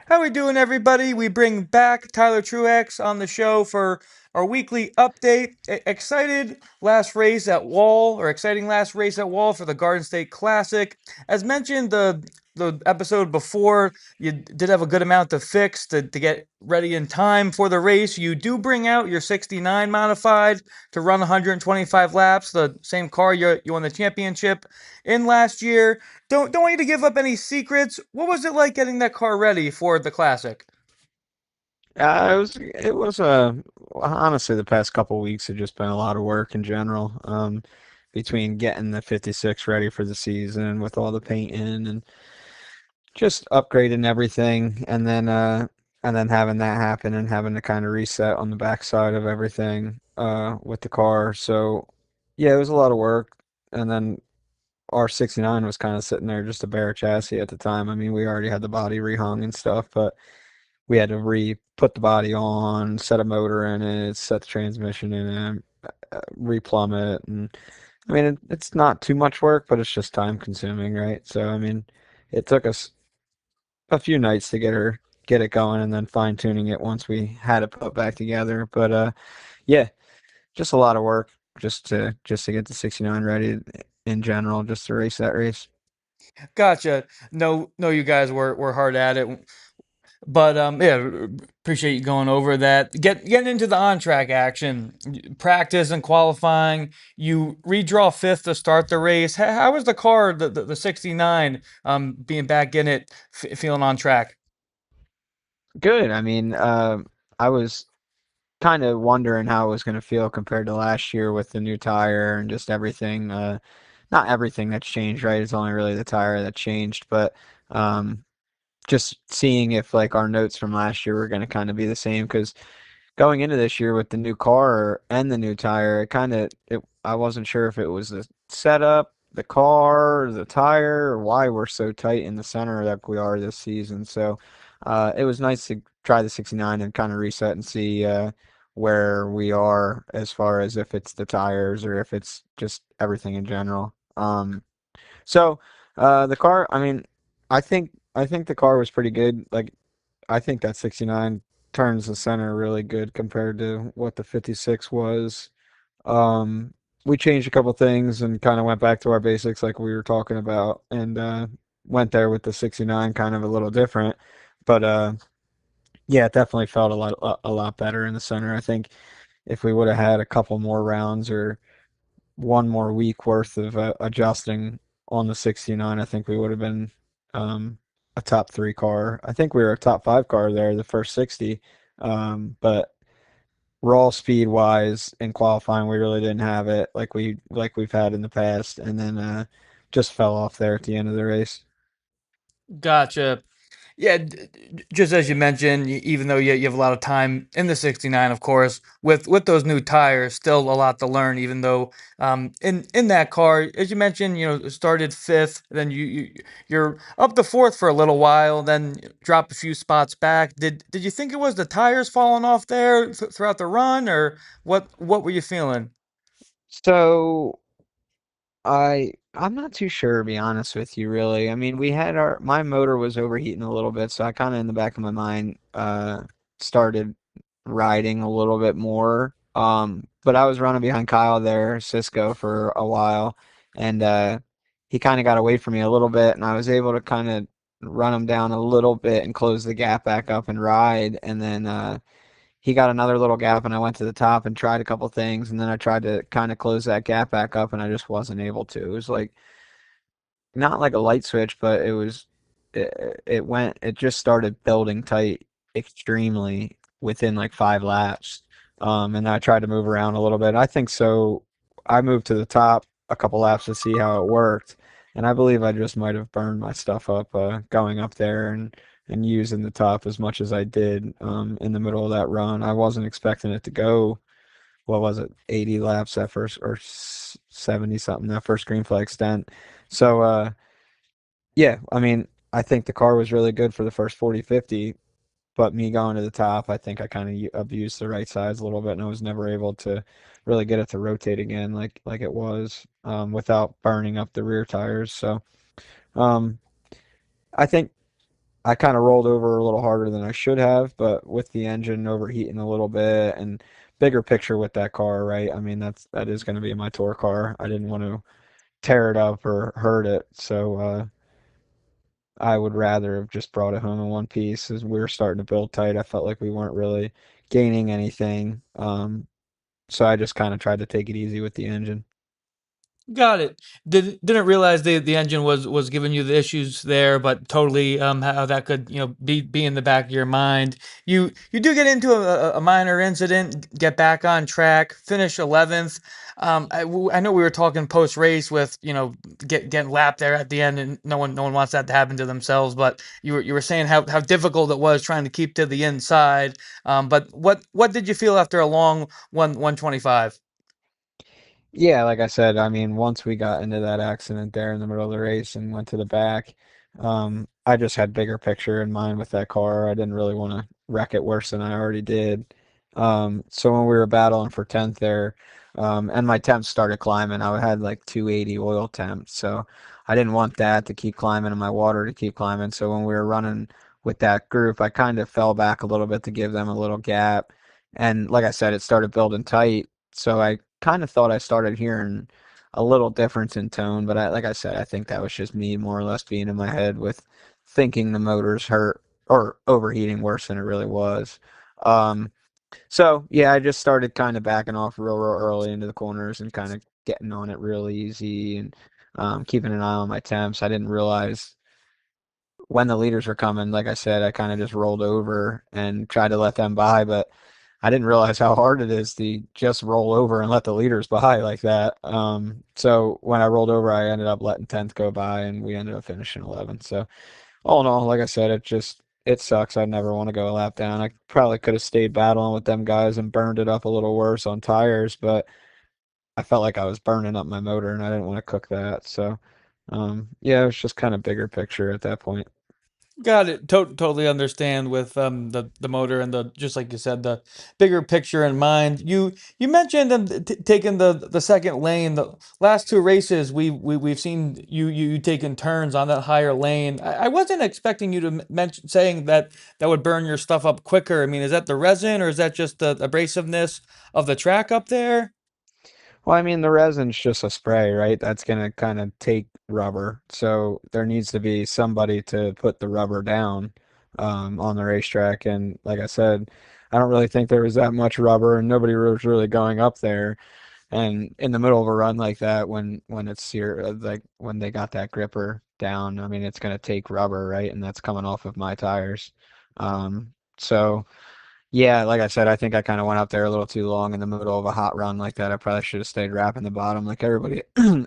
How we doing, everybody? We bring back Tyler Truex on the show for our weekly update. Excited last race at Wall, or exciting last race at Wall for the Garden State Classic. As mentioned, the episode before, you did have a good amount to fix to get ready in time for the race. You do bring out your 69 modified to run 125 laps, the same car you won the championship in last year. Don't want you to give up any secrets. What was it like getting that car ready for the classic? It was honestly the past couple weeks have just been a lot of work in general. Between getting the 56 ready for the season with all the painting and just upgrading everything, and then having that happen and having to kind of reset on the backside of everything with the car. So yeah, it was a lot of work. And then our 69 was kind of sitting there just a bare chassis at the time. I mean, we already had the body rehung and stuff, but we had to re-put the body on, set a motor in it, set the transmission in it, replumb it, and I mean it's not too much work, but it's just time consuming, right? So I mean, it took us a few nights to get it going, and then fine tuning it once we had it put back together. But yeah, just a lot of work just to get the 69 ready in general, just to race that race. Gotcha. No, you guys were hard at it, but yeah, appreciate you going over that. Getting into the on track action, practice and qualifying. You redraw fifth to start the race. How was the car, the 69, being back in it, feeling on track? Good. I mean, I was kind of wondering how it was going to feel compared to last year with the new tire and just everything. Not everything that's changed, right? It's only really the tire that changed, but um, just seeing if like our notes from last year were going to kind of be the same because going into this year with the new car and the new tire, I wasn't sure if it was the setup, the car, the tire, or why we're so tight in the center like we are this season. So it was nice to try the 69 and kind of reset and see where we are as far as if it's the tires or if it's just everything in general. So the car, I mean, I think the car was pretty good. Like I think that 69 turns the center really good compared to what the 56 was. Um, we changed a couple things and kind of went back to our basics like we were talking about and went there with the 69 kind of a little different. But yeah, it definitely felt a lot better in the center. I think if we would have had a couple more rounds or one more week worth of adjusting on the 69, I think we would have been a top three car. I think we were a top five car there the first 60, but raw speed wise in qualifying, we really didn't have it like we've had in the past, and then just fell off there at the end of the race. Gotcha. Yeah, just as you mentioned, even though you have a lot of time in the 69, of course, with those new tires, still a lot to learn. Even though in that car, as you mentioned, started fifth, then you're up to fourth for a little while, then drop a few spots back. Did you think it was the tires falling off there throughout the run, or what were you feeling? So I'm not too sure to be honest with you, really. I mean, we had our my motor was overheating a little bit, so I kind of in the back of my mind started riding a little bit more. But I was running behind Kyle there, Cisco, for a while, and he kind of got away from me a little bit, and I was able to kind of run him down a little bit and close the gap back up and ride, and then he got another little gap and I went to the top and tried a couple things and then I tried to kind of close that gap back up and I just wasn't able to. It was like not like a light switch, but it just started building tight extremely within like 5 laps. And I tried to move around a little bit. I think so. I moved to the top a couple laps to see how it worked, and I believe I just might have burned my stuff up going up there and using the top as much as I did in the middle of that run. I wasn't expecting it to go. What was it, 80 laps that first or 70 something that first green flag stint. So yeah, I mean, I think the car was really good for the first 40, 50, but me going to the top, I think I kind of abused the right sides a little bit, and I was never able to really get it to rotate again like it was without burning up the rear tires. So um, I think I kind of rolled over a little harder than I should have, but with the engine overheating a little bit and bigger picture with that car, right? I mean, that is going to be my tour car. I didn't want to tear it up or hurt it, so I would rather have just brought it home in one piece as we were starting to build tight. I felt like we weren't really gaining anything, so I just kind of tried to take it easy with the engine. Got it. Didn't realize the engine was giving you the issues there, but totally how that could be in the back of your mind. You do get into a minor incident, get back on track, finish 11th. I know we were talking post race with getting lapped there at the end, and no one wants that to happen to themselves. But you were saying how difficult it was trying to keep to the inside. But what did you feel after a long 125? Yeah, like I said, I mean, once we got into that accident there in the middle of the race and went to the back, I just had bigger picture in mind with that car. I didn't really want to wreck it worse than I already did. So when we were battling for 10th there, and my temps started climbing, I had like 280 oil temps, so I didn't want that to keep climbing and my water to keep climbing. So when we were running with that group, I kind of fell back a little bit to give them a little gap. And like I said, it started building tight. So I kind of thought I started hearing a little difference in tone, but like I said, I think that was just me more or less being in my head with thinking the motor's hurt or overheating worse than it really was. Um, so yeah, I just started kind of backing off real early into the corners and kind of getting on it real easy and keeping an eye on my temps. I didn't realize when the leaders were coming, like I said, I kind of just rolled over and tried to let them by, but I didn't realize how hard it is to just roll over and let the leaders by like that. So when I rolled over, I ended up letting 10th go by, and we ended up finishing 11th. So all in all, like I said, it sucks. I never want to go a lap down. I probably could have stayed battling with them guys and burned it up a little worse on tires, but I felt like I was burning up my motor, and I didn't want to cook that. So yeah, it was just kind of bigger picture at that point. Got it. Totally understand with the motor and the just like you said the bigger picture in mind. You mentioned taking the second lane. The last two races we've seen you taking turns on that higher lane. I wasn't expecting you to mention saying that that would burn your stuff up quicker. I mean, is that the resin or is that just the abrasiveness of the track up there? Well, I mean, the resin's just a spray, right? That's gonna kind of take rubber. So there needs to be somebody to put the rubber down on the racetrack. And like I said, I don't really think there was that much rubber, and nobody was really going up there. And in the middle of a run like that, when it's here, like when they got that gripper down, I mean, it's gonna take rubber, right? And that's coming off of my tires. So. Yeah, like I said, I think I kind of went up there a little too long in the middle of a hot run like that. I probably should have stayed wrapping the bottom like everybody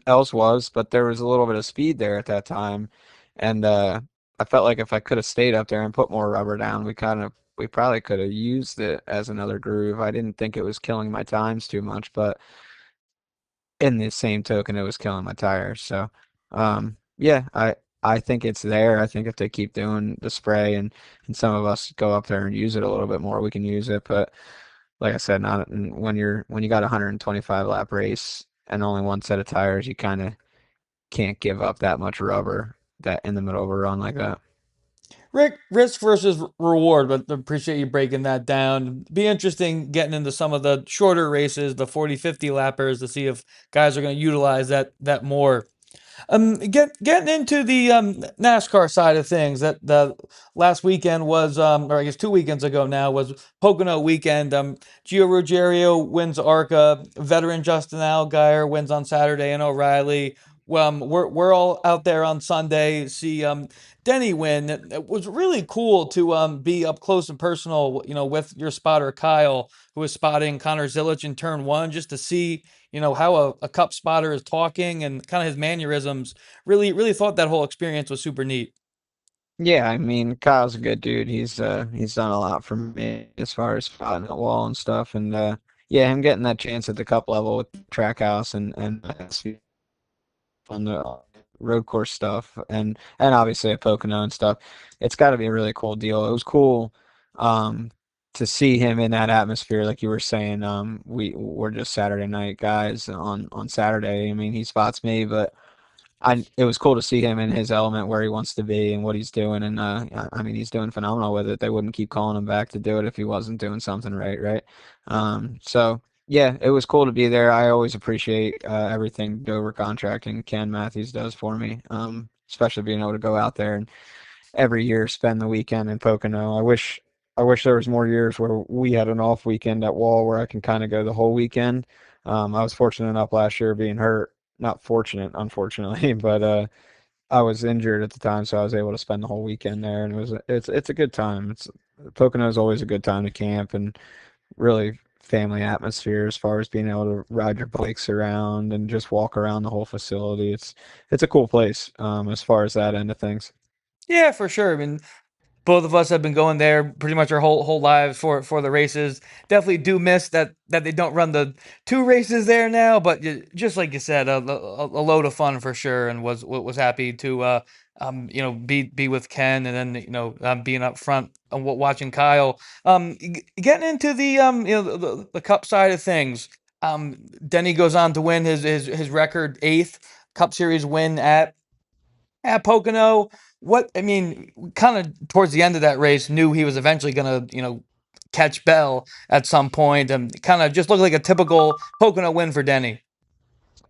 else was, but there was a little bit of speed there at that time, and I felt like if I could have stayed up there and put more rubber down, we probably could have used it as another groove. I didn't think it was killing my times too much, but in the same token, it was killing my tires. So, yeah, I think it's there. I think if they keep doing the spray and some of us go up there and use it a little bit more, we can use it. But like I said, not when you got a 125 lap race and only one set of tires, you kind of can't give up that much rubber that in the middle of a run like that. Risk versus reward, but appreciate you breaking that down. Be interesting getting into some of the shorter races, the 40, 50 lappers to see if guys are going to utilize that more. Getting into the NASCAR side of things, that the last weekend was, or I guess 2 weekends ago now, was Pocono weekend. Gio Ruggiero wins ARCA, veteran Justin Allgaier wins on Saturday, and O'Reilly. We're all out there on Sunday see Denny win. It was really cool to be up close and personal, with your spotter Kyle, who was spotting Connor Zilic in turn one, just to see how a cup spotter is talking and kind of his mannerisms. Really thought that whole experience was super neat. Yeah, I mean, Kyle's a good dude. He's done a lot for me as far as spotting the wall and stuff. And yeah, him getting that chance at the cup level with Trackhouse and on the road course stuff and obviously at Pocono and stuff. It's got to be a really cool deal. It was cool um to see him in that atmosphere like you were saying. We're just Saturday night guys on Saturday. I mean, he spots me, but it was cool to see him in his element where he wants to be and what he's doing. And I mean, he's doing phenomenal with it. They wouldn't keep calling him back to do it if he wasn't doing something right, right? So yeah, it was cool to be there. I always appreciate everything Dover Contracting Ken Matthews does for me, especially being able to go out there and every year spend the weekend in Pocono. I wish there was more years where we had an off weekend at Wall where I can kind of go the whole weekend. I was fortunate enough last year being hurt. Not fortunate, unfortunately, but I was injured at the time, so I was able to spend the whole weekend there, and it's a good time. It's Pocono is always a good time to camp and really family atmosphere as far as being able to ride your bikes around and just walk around the whole facility. It's a cool place as far as that end of things. Yeah, for sure. I mean, both of us have been going there pretty much our whole lives for the races. Definitely do miss that they don't run the two races there now, but just like you said, a load of fun for sure, and was happy to be with Ken, and then being up front and watching Kyle. Getting into the the cup side of things. Denny goes on to win his record eighth Cup Series win at Pocono. What I mean, kind of towards the end of that race, knew he was eventually gonna, catch Bell at some point, and kind of just looked like a typical Pocono win for Denny.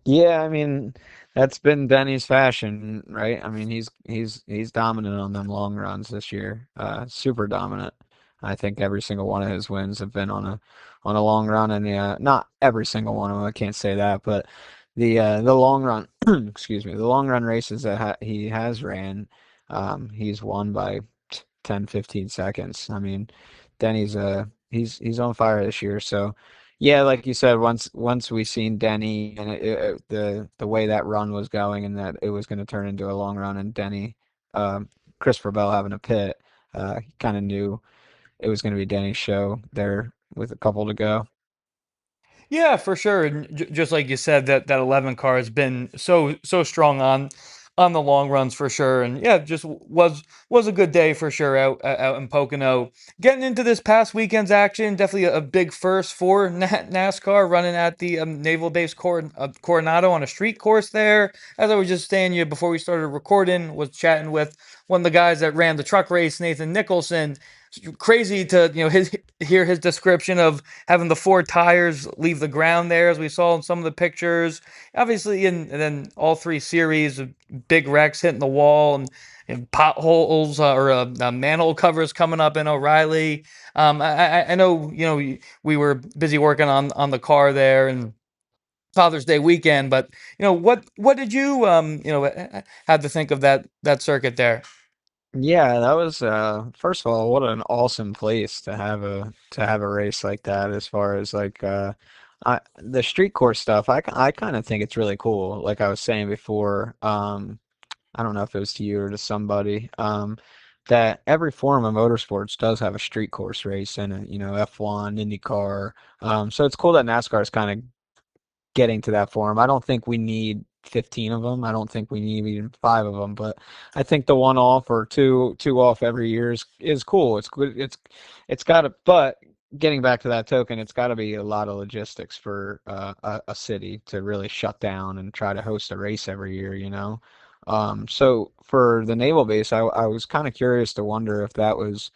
Yeah, I mean, that's been Denny's fashion, right? I mean, he's dominant on them long runs this year. Super dominant. I think every single one of his wins have been on a long run, and yeah, not every single one of them. I can't say that, but the long run, excuse me, the long run races that he has ran, he's won by 10, 15 seconds. I mean, Denny's he's on fire this year, so. Yeah, like you said, once we seen Denny and the way that run was going and that it was going to turn into a long run and Denny, um, Christopher Bell having a pit, kind of knew it was going to be Denny's show there with a couple to go. Yeah, for sure. And just like you said, that 11 car has been so strong on the long runs for sure. And yeah, just was a good day for sure out in Pocono. Getting into this past weekend's action, definitely a big first for NASCAR running at the Naval Base Coronado on a street course there. As I was just saying you before we started recording, was chatting with one of the guys that ran the truck race, Nathan Nicholson. Crazy to hear his description of having the four tires leave the ground there, as we saw in some of the pictures. Obviously, and then all three series of big wrecks hitting the wall and potholes or manhole covers coming up in O'Reilly. I know we were busy working on the car there and Father's Day weekend, but what did you have to think of that circuit there? Yeah, that was first of all, what an awesome place to have a race like that as far as like the street course stuff. I kind of think it's really cool. Like I was saying before, I don't know if it was to you or to somebody, that every form of motorsports does have a street course race in it, F1, IndyCar. So it's cool that NASCAR is kind of getting to that form. I don't think we need 15 of them. I don't think we need even five of them, but I think the one off or two off every year is cool. It's good. It's got to, but getting back to that token, it's got to be a lot of logistics for a city to really shut down and try to host a race every year. So for the naval base, I was kind of curious to wonder if that was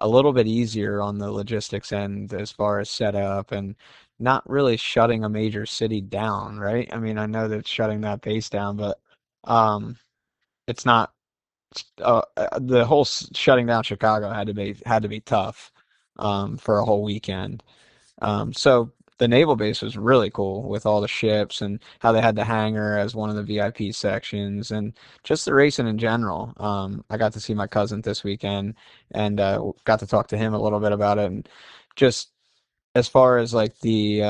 a little bit easier on the logistics end as far as setup and not really shutting a major city down, right? I mean, I know that it's shutting that base down, but um, it's not the whole shutting down Chicago had to be tough for a whole weekend. So the naval base was really cool with all the ships and how they had the hangar as one of the VIP sections and just the racing in general. I got to see my cousin this weekend and got to talk to him a little bit about it and just as far as like the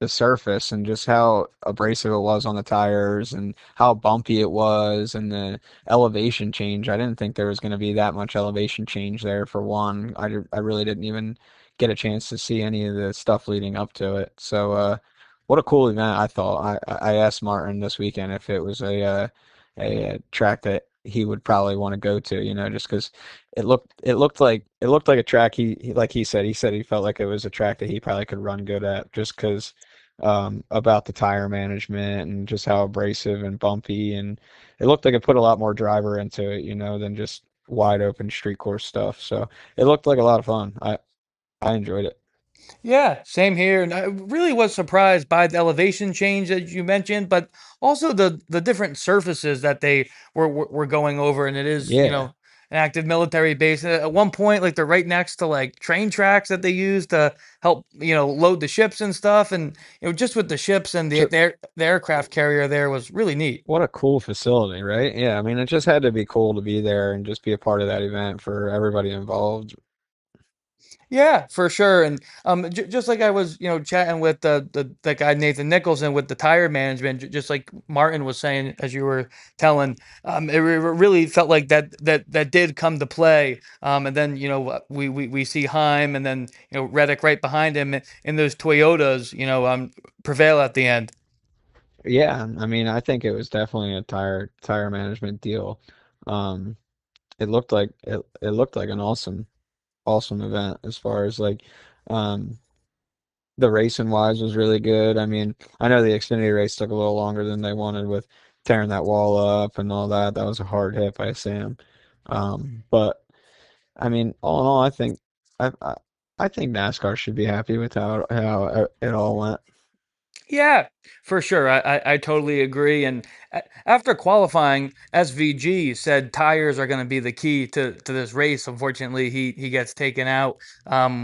surface and just how abrasive it was on the tires and how bumpy it was and the elevation change. I didn't think there was going to be that much elevation change there for one. I really didn't even get a chance to see any of the stuff leading up to it. So what a cool event I thought. I asked Martin this weekend if it was a track that he would probably want to go to, just because it looked like a track like he said he felt like it was a track that he probably could run good at just because about the tire management and just how abrasive and bumpy, and it looked like it put a lot more driver into it, than just wide open street course stuff. So it looked like a lot of fun. I enjoyed it. Yeah, same here. And I really was surprised by the elevation change that you mentioned, but also the different surfaces that they were going over. And it is, Yeah. an active military base. At one point, like they're right next to like train tracks that they use to help, load the ships and stuff. And just with the ships and Just, the aircraft carrier there was really neat. what a cool facility, right? Yeah, I mean, it just had to be cool to be there and just be a part of that event for everybody involved. Yeah, for sure. And just like I was, chatting with the guy Nathan Nicholson with the tire management, just like Martin was saying as you were telling, really felt like that did come to play. And then we see Heim and then Reddick right behind him in those Toyotas, prevail at the end. Yeah, I mean, I think it was definitely a tire management deal. Um, it looked like an awesome event as far as like um the racing wise was really good. I mean, I know the Xfinity race took a little longer than they wanted with tearing that wall up and all that. That was a hard hit by Sam. But I mean, all in all, I I, I think NASCAR should be happy with how it all went. Yeah, for sure. I totally agree. And after qualifying, SVG said tires are going to be the key to this race. Unfortunately, he gets taken out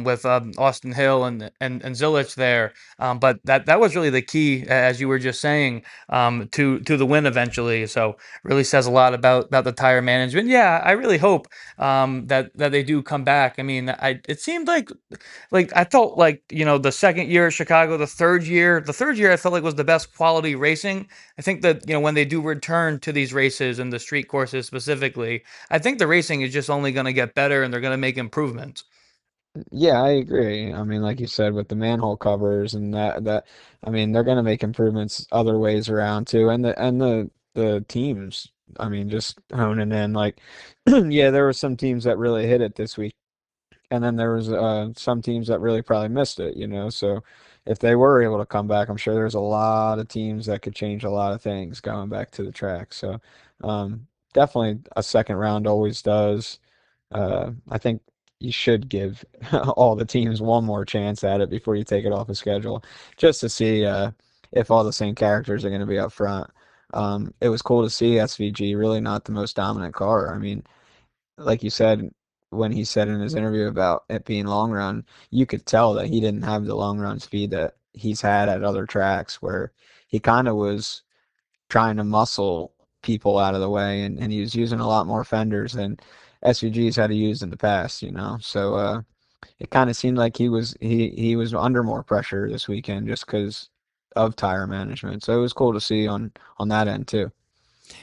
with Austin Hill and Zilich there. But that was really the key, as you were just saying, to the win eventually. So really says a lot about the tire management. Yeah, I really hope that they do come back. I mean, it seemed like I felt like the second year at Chicago, the third year I felt like was the best quality racing. I think that when they do return to these races and the street courses specifically, I think the racing is just only going to get better and they're going to make improvements. Yeah, I agree. I mean, like you said, with the manhole covers and I mean, they're gonna make improvements other ways around too, and the teams. I mean, just honing in like, yeah, there were some teams that really hit it this week, and then there was some teams that really probably missed it. So if they were able to come back, I'm sure there's a lot of teams that could change a lot of things going back to the track. So definitely a second round always does. I think you should give all the teams one more chance at it before you take it off the schedule, just to see if all the same characters are going to be up front. It was cool to see SVG really not the most dominant car. I mean, like you said, when he said in his interview about it being long run, you could tell that he didn't have the long run speed that he's had at other tracks where he kind of was trying to muscle people out of the way, and he was using a lot more fenders than SVG's had to use in the past. So it kind of seemed like he was under more pressure this weekend just because of tire management. So it was cool to see on that end too.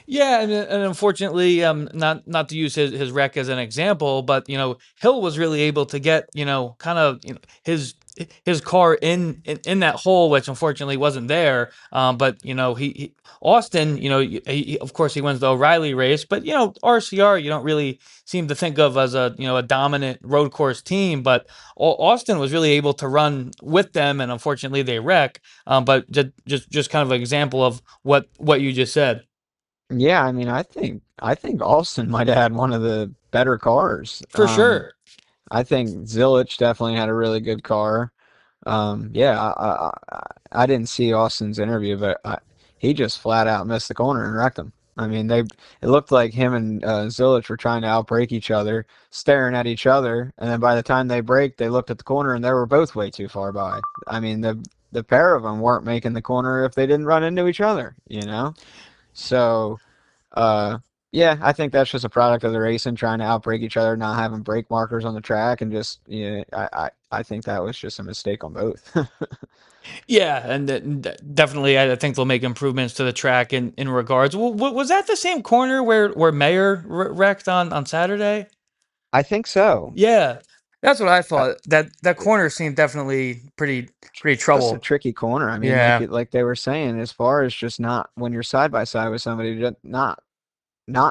Yeah, and unfortunately, not to use his wreck as an example, but Hill was really able to get kind of his car in that hole, which unfortunately wasn't there. But he Austin, of course he wins the O'Reilly race, but RCR you don't really seem to think of as a dominant road course team, but Austin was really able to run with them, and unfortunately they wreck. But just kind of an example of what you just said. Yeah, I mean, I think Austin might have had one of the better cars. For sure. I think Zilich definitely had a really good car. Yeah, I didn't see Austin's interview, but he just flat out missed the corner and wrecked him. I mean, it looked like him and Zilich were trying to outbrake each other, staring at each other, and then by the time they braked, they looked at the corner and they were both way too far by. I mean, the pair of them weren't making the corner if they didn't run into each other. So. Uh, yeah, I think that's just a product of the racing, trying to outbrake each other, not having brake markers on the track, and just yeah, I think that was just a mistake on both. Yeah, and definitely, I think they'll make improvements to the track in regards. Was that the same corner where Mayer wrecked on Saturday? I think so. Yeah, that's what I Uh, thought. That corner seemed definitely pretty just a trouble. tricky corner. I mean, Yeah. like they were saying, as far as just not when you're side by side with somebody, just not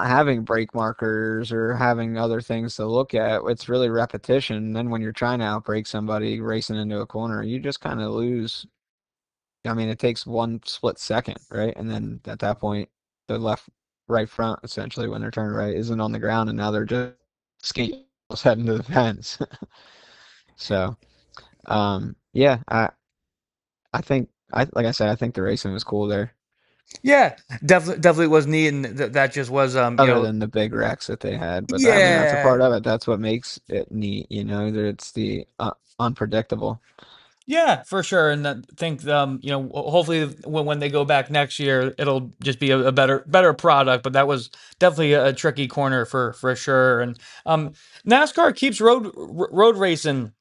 having brake markers or having other things to look at, it's really repetition. Then when you're trying to outbrake somebody racing into a corner, you just kind of lose. I mean, it takes one split second, right? And then at that point, the left, right front, essentially, when they're turned right, isn't on the ground, and now they're just skating heading to the fence. So, yeah, I think like I said, I think the racing was cool there. Yeah, definitely was neat, and that just was Other than the big wrecks that they had, but I mean, that's a yeah. part of it. That's what makes it neat, that it's the unpredictable. Yeah, for sure. And I think hopefully when they go back next year, it'll just be a better product. But that was definitely a tricky corner for sure. And NASCAR keeps road racing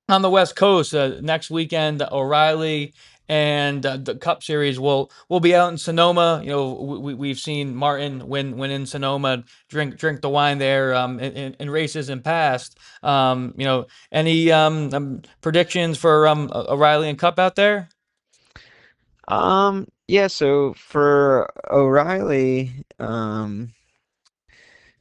on the West Coast next weekend. O'Reilly and the Cup Series will be out in Sonoma. We've seen Martin win in Sonoma, drink the wine there in races in past. Any predictions for O'Reilly and Cup out there? Yeah, so for O'Reilly,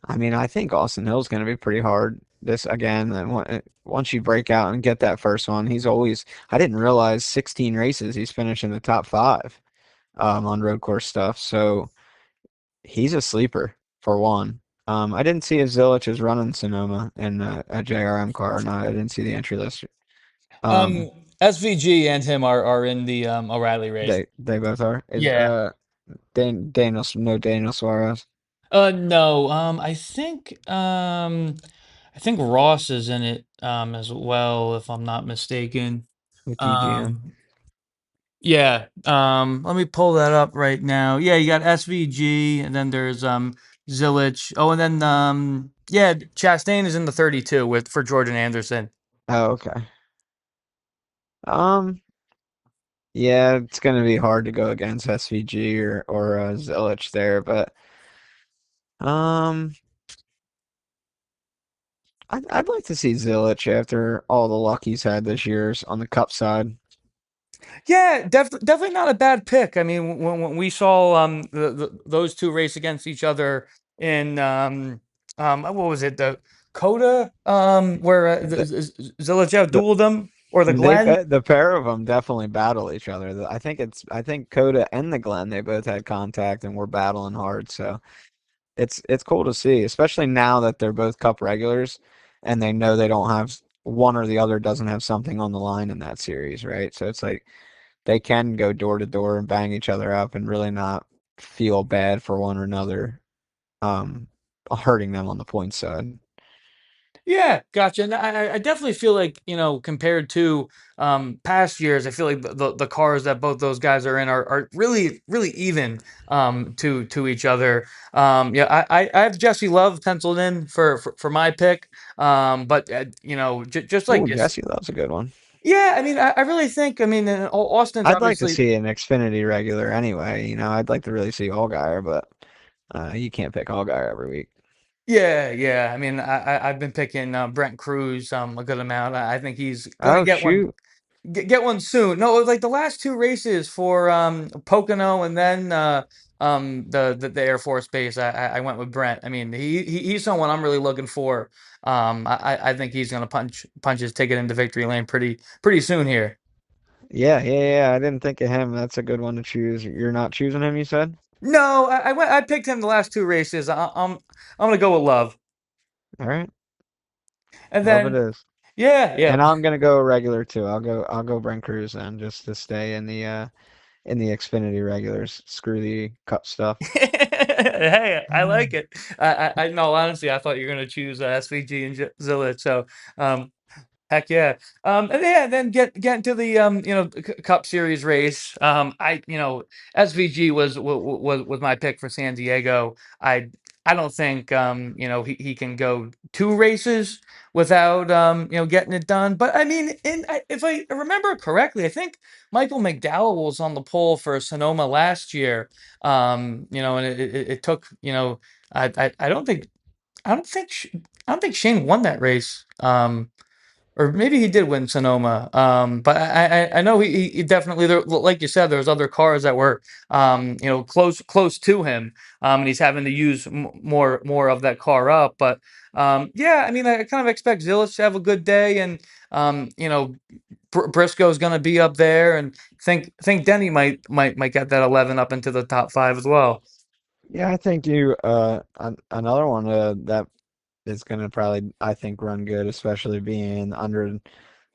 I mean, I think Austin Hill's going to be pretty hard this again. And once you break out and get that first one, I didn't realize 16 races he's finished in the top five on road course stuff. So he's a sleeper for one. I didn't see if Zilich is running Sonoma in a JRM car or not. I didn't see the entry list. Um, SVG and him are in the O'Reilly race. they both are. Is Yeah. Daniel Suarez No. I think Ross is in it as well, if I'm not mistaken. with GGM? Um, yeah. Let me pull that up right now. Yeah, you got SVG, and then there's Zilich. Oh, and then yeah, Chastain is in the 32 with for Jordan Anderson. Oh, okay. Um, yeah, it's gonna be hard to go against SVG or Zilich there, but um, I'd like to see Zilich after all the luck he's had this year on the Cup side. Yeah, definitely not a bad pick. I mean, when we saw those two race against each other in what was it, the Coda where The, Zillich the outdueled them, or the they Glen? the pair of them definitely battle each other. I think Coda and the Glen they both had contact and were battling hard. So it's cool to see, especially now that they're both Cup regulars and they know they don't have one or the other doesn't have something on the line in that series, right? So it's like they can go door to door and bang each other up and really not feel bad for one another, um, hurting them on the point side. Yeah, gotcha. And I definitely feel like, compared to past years, I feel like the cars that both those guys are in are really even to each other. Yeah, I have Jesse Love penciled in for my pick. But just like Oh, this, Jesse Love's a good one. yeah, I mean, I really think, I mean, Austin's I'd like to obviously. see an Xfinity regular anyway. I'd like to really see Allgaier, but you can't pick Allgaier every week. Yeah, yeah. I mean, I've been picking Brent Cruz a good amount. I think he's gonna Oh get one. shoot. Get one soon. No, it was like the last two races for Pocono, and then the Air Force Base. I went with Brent. I mean, he's someone I'm really looking for. I think he's gonna punch his ticket into victory lane pretty soon here. Yeah. I didn't think of him. That's a good one to choose. You're not choosing him, you said? No, I picked him the last two races. I'm gonna go with Love, All right. and Love it then is. yeah, yeah. And I'm gonna go regular too. I'll go Brent Cruz then just to stay in the Xfinity regulars. Screw the cup stuff. Hey, I like it. I know, honestly, I thought you were gonna choose SVG and Zilla. So, um, heck yeah. And yeah, then get into the Cup Series race. SVG was my pick for San Diego. I don't think he can go two races without getting it done. But I mean, if I remember correctly, I think Michael McDowell was on the pole for Sonoma last year. And it took I don't think I don't think Shane won that race. or maybe he did win Sonoma. But I know he definitely there, like you said, there was other cars that were close to him, and he's having to use more of that car up. But yeah, I mean, I kind of expect Zillich to have a good day, and Briscoe's going to be up there, and think Denny might get that 11 up into the top five as well. Yeah, I think another one that is going to probably, I think, run good, especially being under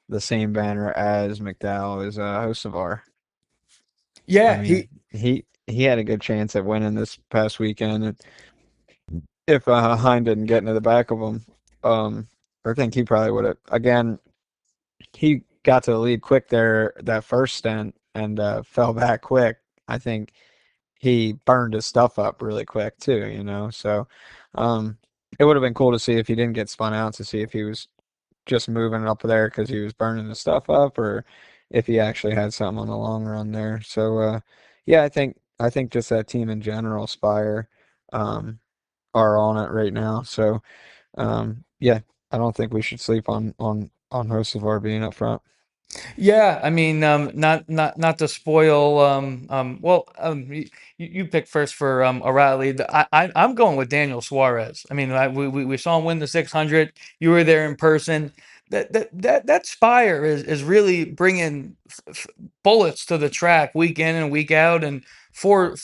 the same banner as McDowell, is Hocevar. I Yeah, mean, he had a good chance at winning this past weekend, and if Hine didn't get into the back of him, um, I think he probably would have. Again, he got to the lead quick there that first stint and fell back quick. I think he burned his stuff up really quick too, you know. So um, it would have been cool to see if he didn't get spun out to see if he was just moving up there because he was burning the stuff up, or if he actually had something on the long run there. So yeah, I think just that team in general, Spire, um, are on it right now. So yeah, I don't think we should sleep on Hocevar being up front. yeah. I mean, not to spoil. You pick first for O'Reilly. I'm going with Daniel Suarez. I mean, we saw him win the 600. You were there in person. That Spire is really bringing bullets to the track week in and week out, and for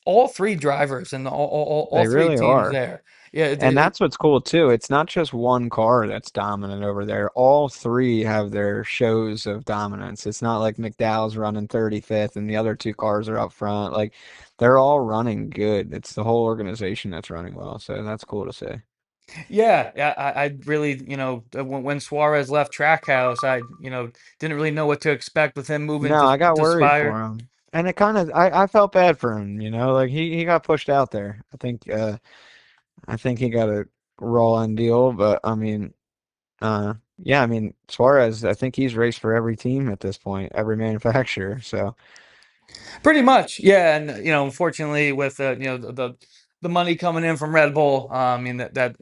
all three drivers and all They three really teams are. there. Yeah, And that's what's cool too. It's not just one car that's dominant over there. All three have their shows of dominance. It's not like McDowell's running 35th and the other two cars are up front. Like they're all running good. It's the whole organization that's running well. So that's cool to see. yeah, yeah. I really, when Suarez left Trackhouse, I, didn't really know what to expect with him moving No, I got to worried Spire. for him. And it kind of I felt bad for him, you know, like he got pushed out there. I think he got a raw end deal, but I mean, yeah, I mean, Suarez, I think he's raced for every team at this point, every manufacturer. So, Pretty much, yeah. And unfortunately, with the money coming in from Red Bull, I mean that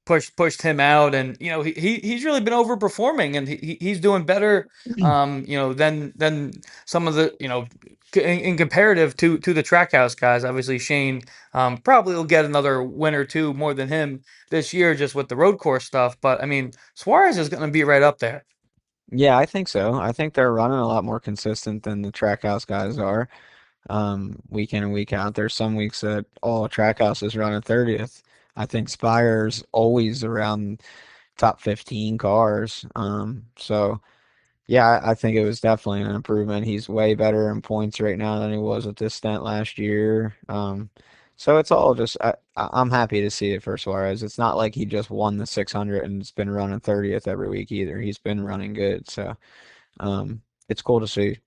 pushed him out, and he's really been overperforming, and he's doing better, than some of the in comparative to the Trackhouse guys. Obviously, Shane probably will get another win or two more than him this year, just with the road course stuff. But I mean, Suarez is going to be right up there. yeah, I think so. I think they're running a lot more consistent than the Trackhouse guys are, week in and week out. There's some weeks that all Trackhouse is running 30th. I think Spire's always around top 15 cars. So yeah, I think it was definitely an improvement. He's way better in points right now than he was at this stint last year. So it's all just I'm happy to see it for Suarez. It's not like he just won the 600 and it's been running 30th every week either. He's been running good. So it's cool to see.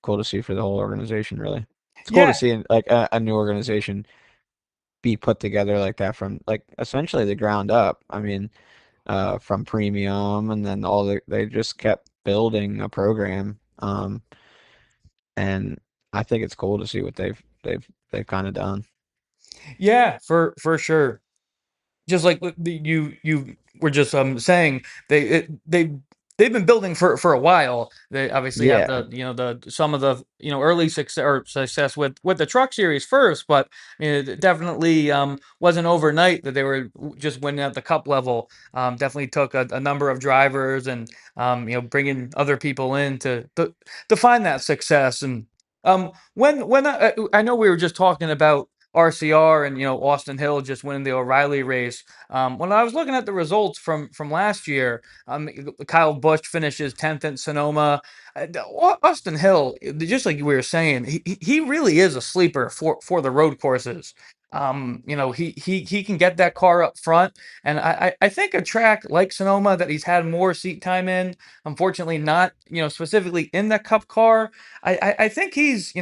Cool to see for the whole organization, really. It's cool to Yeah, see like a new organization be put together like that from like essentially the ground up. I mean, from premium, and then they just kept building a program. And I think it's cool to see what they've kind of done. yeah, for sure. Just like you were just saying, they've been building for a while. They obviously have Yeah, the some of the early success with the truck series first, but it definitely wasn't overnight that they were just winning at the cup level. Definitely took a number of drivers, and bringing other people in to find that success. And when I know we were just talking about RCR and Austin Hill just winning the O'Reilly race. When I was looking at the results from last year, Kyle Busch finishes 10th in Sonoma. Austin Hill, just like we were saying, he really is a sleeper for the road courses. He can get that car up front, and I think a track like Sonoma that he's had more seat time in, unfortunately not specifically in the Cup car. I think he's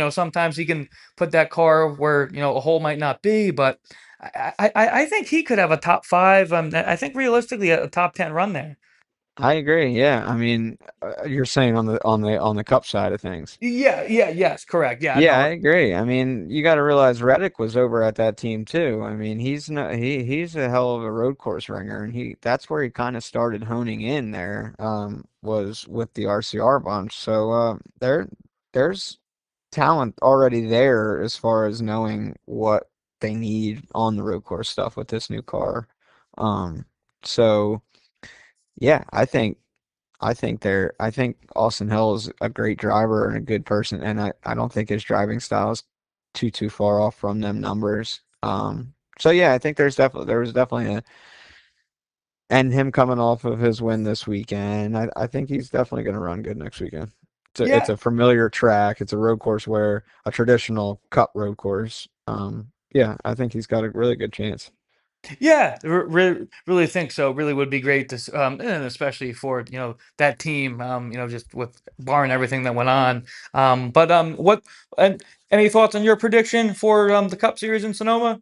sometimes he can put that car where a hole might not be, but I think he could have a top five. I think realistically a top 10 run there. I agree. Yeah, I mean, you're saying on the cup side of things. Yeah, yeah, yes, correct. Yeah, Yeah, I no, agree. I mean, you got to realize Reddick was over at that team too. I mean, he's a hell of a road course ringer, and he that's where he kind of started honing in there. Was with the RCR bunch. So there's talent already there as far as knowing what they need on the road course stuff with this new car. Um, so yeah, I think Austin Hill is a great driver and a good person, and I don't think his driving style is too far off from them numbers. So yeah, I think there was definitely a and him coming off of his win this weekend, I think he's definitely going to run good next weekend. It's yeah, a familiar track. It's a road course where a traditional cup road course. Yeah, I think he's got a really good chance. yeah, really think so. Really would be great to, and especially for that team, just with barring everything that went on. But what and any thoughts on your prediction for the Cup Series in Sonoma?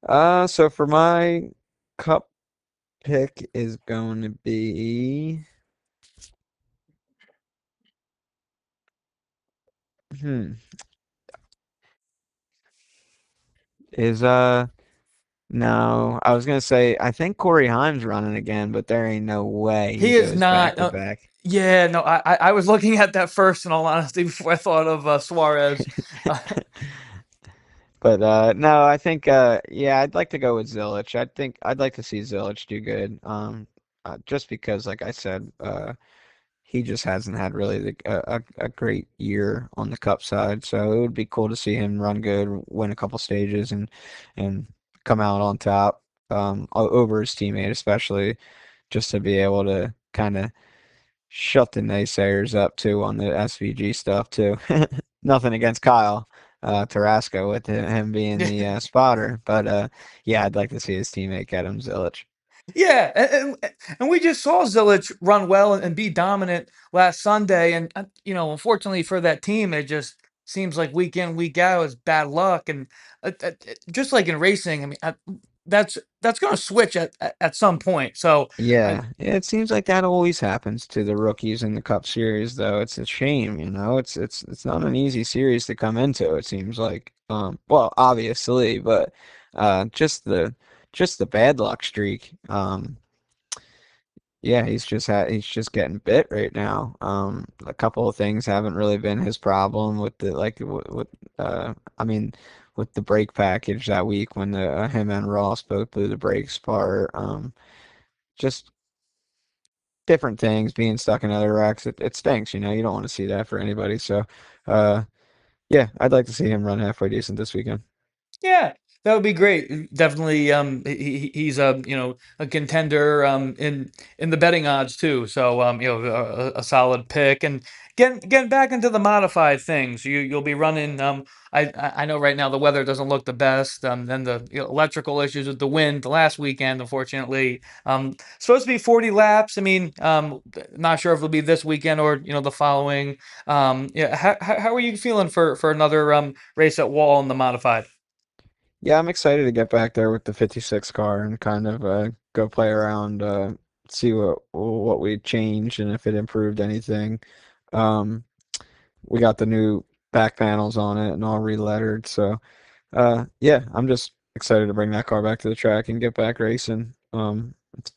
So for my cup pick is going to be hmm is no, I was gonna say I think Corey Haim's running again, but there ain't no way he He is goes back not. to back. Yeah, no, I was looking at that first, in all honesty, before I thought of Suarez. Uh, But no, I think yeah, I'd like to go with Zilich. I think I'd like to see Zilich do good. Just because, like I said, he just hasn't had really a great year on the Cup side. So it would be cool to see him run good, win a couple stages, and come out on top. Over his teammate, especially just to be able to kind of shut the naysayers up too on the SVG stuff too. Nothing against Kyle Tarasco with him being the spotter, but yeah, I'd like to see his teammate Adam Zilich. Yeah, and we just saw Zilich run well and be dominant last Sunday, and unfortunately for that team, it just seems like week in week out is bad luck, and just like in racing, I mean, that's going to switch at some point. So, I, Yeah, it seems like that always happens to the rookies in the Cup Series, though. It's a shame, you know. It's not an easy series to come into, it seems like. Well, obviously, but just the bad luck streak. Yeah, he's just getting bit right now. A couple of things haven't really been his problem with the like with I mean with the brake package that week when the him and Ross both blew the brakes apart. Just different things being stuck in other wrecks. It stinks, you know. You don't want to see that for anybody. So, uh, yeah, I'd like to see him run halfway decent this weekend. Yeah, that would be great. Definitely, he's a a contender in the betting odds too. So a solid pick. And getting back into the modified things, you'll be running. I know right now the weather doesn't look the best. Then the electrical issues with the wind last weekend, unfortunately. Supposed to be 40 laps. I mean, not sure if it'll be this weekend or the following. Yeah, how are you feeling for another race at Wall in the modified? Yeah, I'm excited to get back there with the 56 car and kind of go play around, see what we changed and if it improved anything. Um, we got the new back panels on it and all re-lettered, so yeah, I'm just excited to bring that car back to the track and get back racing.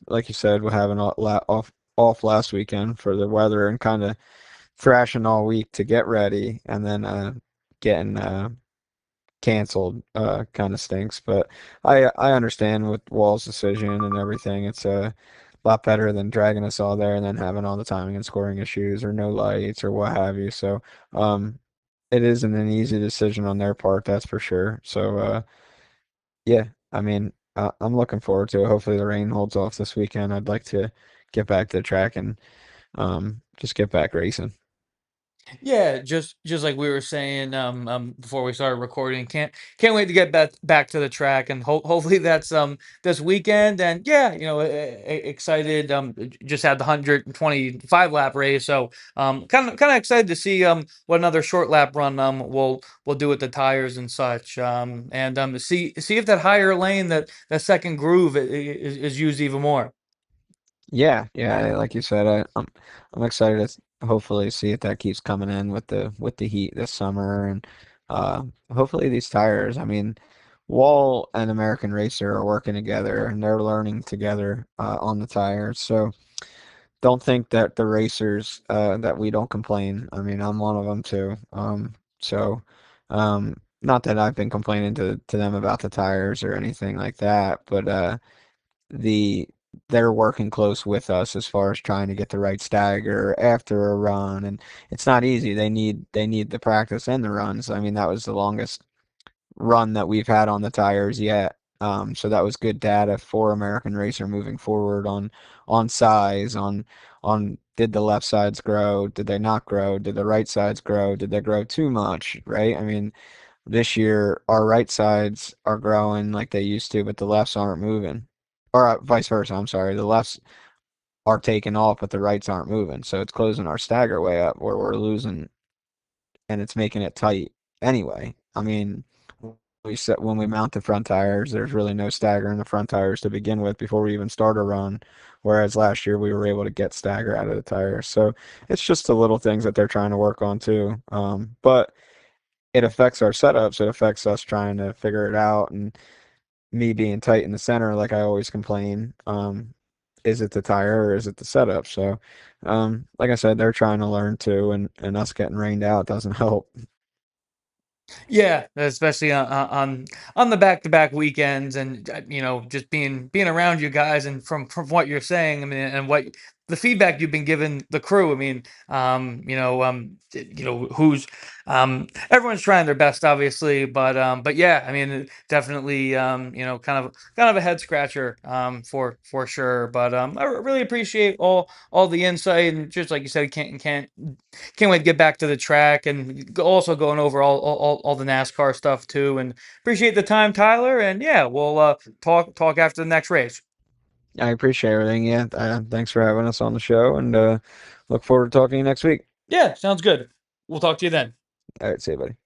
Like you said, we're having off last weekend for the weather and kind of thrashing all week to get ready, and then getting canceled kind of stinks. But I understand with Wall's decision and everything. It's a lot better than dragging us all there and then having all the timing and scoring issues or no lights or what have you. So it isn't an easy decision on their part, that's for sure. So yeah, I mean, I'm looking forward to it. Hopefully the rain holds off this weekend. I'd like to get back to the track and just get back racing. Yeah, just like we were saying before we started recording, can't wait to get back to the track, and hopefully that's this weekend. And yeah, excited. Just had the 125 lap race, so kind of excited to see what another short lap run we'll do with the tires and such. And see if that higher lane, that second groove is used even more. Yeah, yeah, like you said, I'm excited to hopefully see if that keeps coming in with the heat this summer and uh hopefully these tires. I mean, Wall and American Racer are working together and they're learning together on the tires. So don't think that the racers that we don't complain. I mean, I'm one of them too. So not that I've been complaining to them about the tires or anything like that, but the they're working close with us as far as trying to get the right stagger after a run, and it's not easy. They need the practice and the runs. I mean, that was the longest run that we've had on the tires yet. So that was good data for American Racer moving forward on size, on did the left sides grow? Did they not grow? Did the right sides grow? Did they grow too much? Right? I mean, this year our right sides are growing like they used to, but the lefts aren't moving. Or vice versa, I'm sorry. The lefts are taking off, but the rights aren't moving. So it's closing our stagger way up where we're losing and it's making it tight anyway. I mean, we set when we mount the front tires, there's really no stagger in the front tires to begin with before we even start a run. Whereas last year we were able to get stagger out of the tires. So it's just the little things that they're trying to work on too. But it affects our setups. It affects us trying to figure it out. And me being tight in the center, like I always complain, is it the tire or is it the setup? So, like I said, they're trying to learn too, and us getting rained out doesn't help. Yeah, especially on the back-to-back weekends, and just being around you guys, and from what you're saying, I mean, and what the feedback you've been giving the crew. I mean, who's everyone's trying their best, obviously, but yeah, I mean, definitely, kind of a head scratcher, for sure. But I really appreciate all the insight, and just like you said, can't wait to get back to the track, and also going over all the NASCAR stuff too. And appreciate the time, Tyler. And yeah, we'll talk after the next race. I appreciate everything. Yeah, thanks for having us on the show, and look forward to talking to you next week. Yeah, sounds good. We'll talk to you then. All right, see you, buddy.